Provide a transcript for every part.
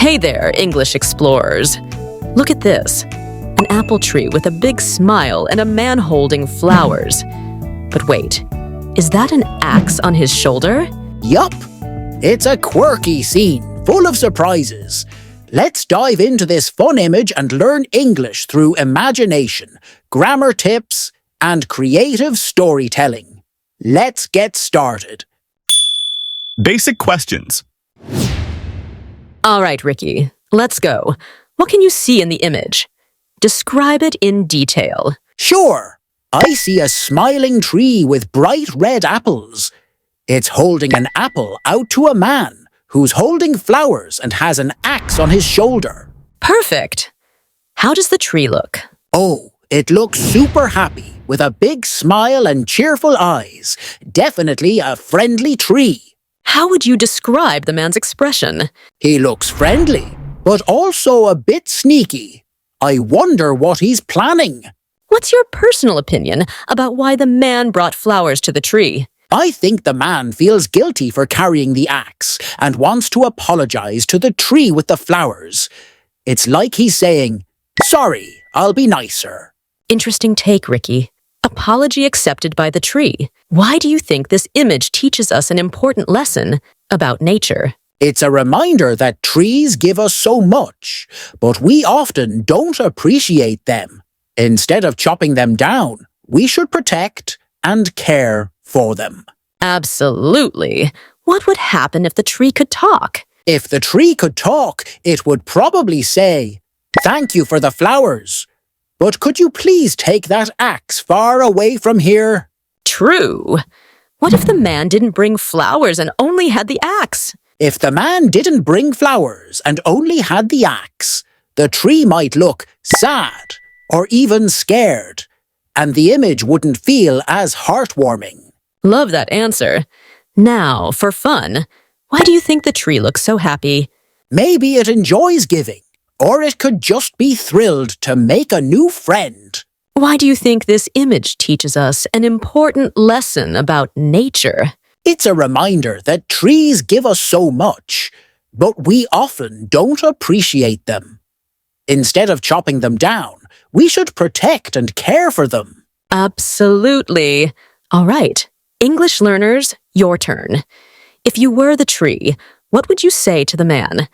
Hey there, English explorers. Look at this. An apple tree with a big smile and a man holding flowers. But wait, is that an axe on his shoulder? Yup. It's a quirky scene, full of surprises. Let's dive into this fun image and learn English through imagination, grammar tips, and creative storytelling. Let's get started. Basic questions. All right, Ricky, let's go. What can you see in the image? Describe it in detail. Sure. I see a smiling tree with bright red apples. It's holding an apple out to a man who's holding flowers and has an axe on his shoulder. Perfect. How does the tree look? Oh, it looks super happy with a big smile and cheerful eyes. Definitely a friendly tree. How would you describe the man's expression? He looks friendly, but also a bit sneaky. I wonder what he's planning. What's your personal opinion about why the man brought flowers to the tree? I think the man feels guilty for carrying the axe and wants to apologize to the tree with the flowers. It's like he's saying, "Sorry, I'll be nicer." Interesting take, Ricky. Apology accepted by the tree. Why do you think this image teaches us an important lesson about nature? It's a reminder that trees give us so much, but we often don't appreciate them. Instead of chopping them down, we should protect and care for them. Absolutely. What would happen if the tree could talk? If the tree could talk, it would probably say, "Thank you for the flowers, but could you please take that axe far away from here?" True. What if the man didn't bring flowers and only had the axe? If the man didn't bring flowers and only had the axe, the tree might look sad or even scared, and the image wouldn't feel as heartwarming. Love that answer. Now, for fun, why do you think the tree looks so happy? Maybe it enjoys giving, or it could just be thrilled to make a new friend. Why do you think this image teaches us an important lesson about nature? It's a reminder that trees give us so much, but we often don't appreciate them. Instead of chopping them down, we should protect and care for them. Absolutely. All right, English learners, your turn. If you were the tree, what would you say to the man?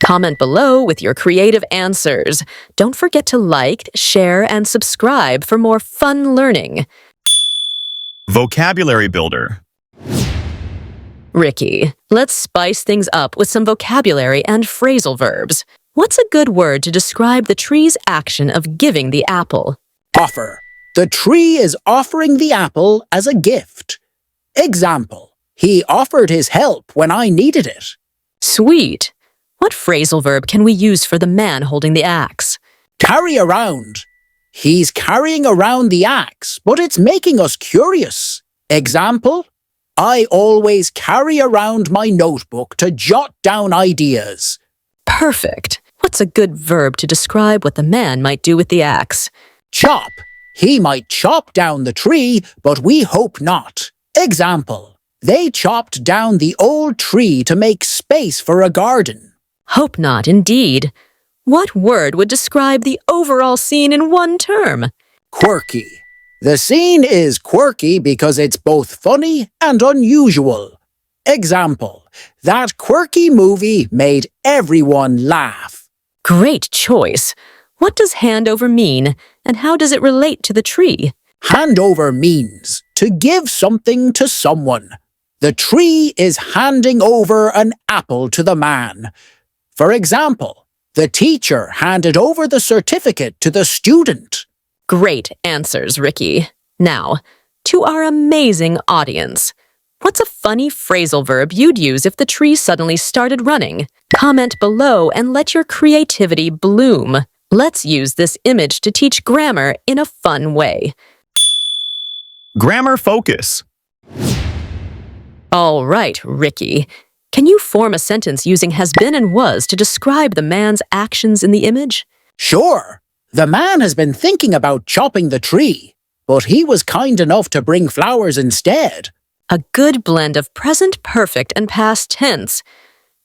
Comment below with your creative answers. Don't forget to like, share, and subscribe for more fun learning. Vocabulary builder. Ricky, let's spice things up with some vocabulary and phrasal verbs. What's a good word to describe the tree's action of giving the apple? Offer. The tree is offering the apple as a gift. Example. He offered his help when I needed it. Sweet. What phrasal verb can we use for the man holding the axe? Carry around. He's carrying around the axe, but it's making us curious. Example. I always carry around my notebook to jot down ideas. Perfect. What's a good verb to describe what the man might do with the axe? Chop. He might chop down the tree, but we hope not. Example. They chopped down the old tree to make space for a garden. Hope not, indeed. What word would describe the overall scene in one term? Quirky. The scene is quirky because it's both funny and unusual. Example. That quirky movie made everyone laugh. Great choice. What does handover mean, and how does it relate to the tree? Handover means to give something to someone. The tree is handing over an apple to the man. For example, the teacher handed over the certificate to the student. Great answers, Ricky. Now, to our amazing audience. What's a funny phrasal verb you'd use if the tree suddenly started running? Comment below and let your creativity bloom. Let's use this image to teach grammar in a fun way. Grammar focus. All right, Ricky. Can you form a sentence using has been and was to describe the man's actions in the image? Sure. The man has been thinking about chopping the tree, but he was kind enough to bring flowers instead. A good blend of present perfect and past tense.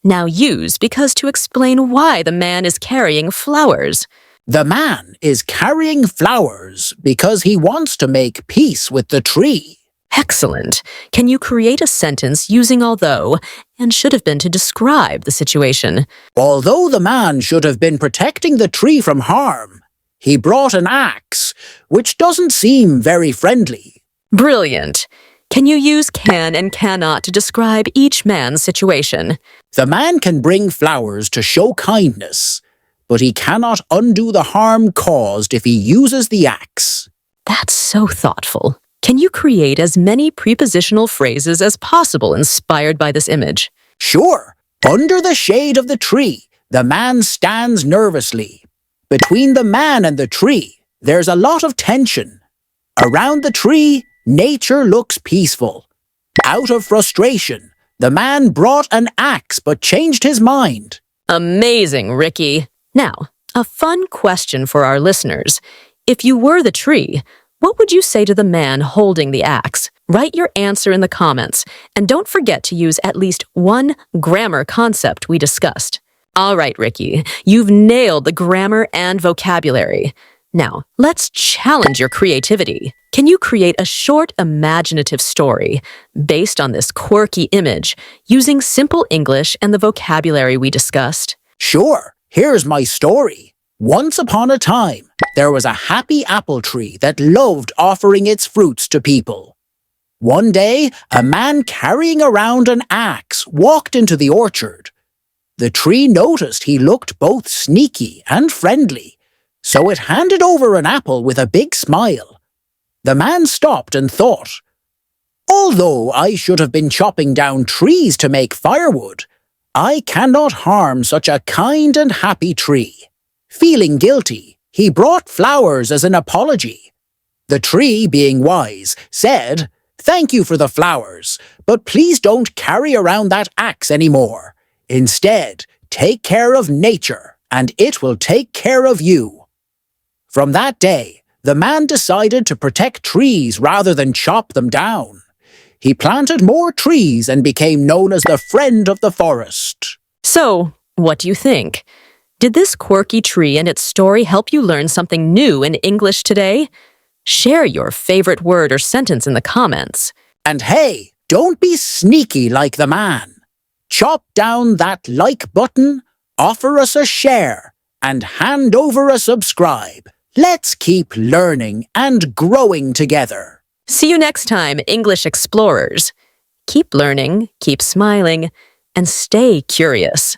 Now use because to explain why the man is carrying flowers. The man is carrying flowers because he wants to make peace with the tree. Excellent. Can you create a sentence using although and should have been to describe the situation? Although the man should have been protecting the tree from harm, he brought an axe, which doesn't seem very friendly. Brilliant. Can you use can and cannot to describe each man's situation? The man can bring flowers to show kindness, but he cannot undo the harm caused if he uses the axe. That's so thoughtful. Can you create as many prepositional phrases as possible inspired by this image? Sure. Under the shade of the tree, the man stands nervously. Between the man and the tree, there's a lot of tension. Around the tree, nature looks peaceful. Out of frustration, the man brought an axe but changed his mind. Amazing, Ricky. Now, a fun question for our listeners. If you were the tree, what would you say to the man holding the axe? Write your answer in the comments, and don't forget to use at least one grammar concept we discussed. All right, Ricky, you've nailed the grammar and vocabulary. Now, let's challenge your creativity. Can you create a short imaginative story based on this quirky image using simple English and the vocabulary we discussed? Sure, here's my story. Once upon a time, there was a happy apple tree that loved offering its fruits to people. One day, a man carrying around an axe walked into the orchard. The tree noticed he looked both sneaky and friendly, so it handed over an apple with a big smile. The man stopped and thought, although I should have been chopping down trees to make firewood, I cannot harm such a kind and happy tree. Feeling guilty, he brought flowers as an apology. The tree, being wise, said, "Thank you for the flowers, but please don't carry around that axe anymore. Instead, take care of nature, and it will take care of you." From that day, the man decided to protect trees rather than chop them down. He planted more trees and became known as the friend of the forest. So, what do you think? Did this quirky tree and its story help you learn something new in English today? Share your favorite word or sentence in the comments. And hey, don't be sneaky like the man. Chop down that like button, offer us a share, and hand over a subscribe. Let's keep learning and growing together. See you next time, English Explorers. Keep learning, keep smiling, and stay curious.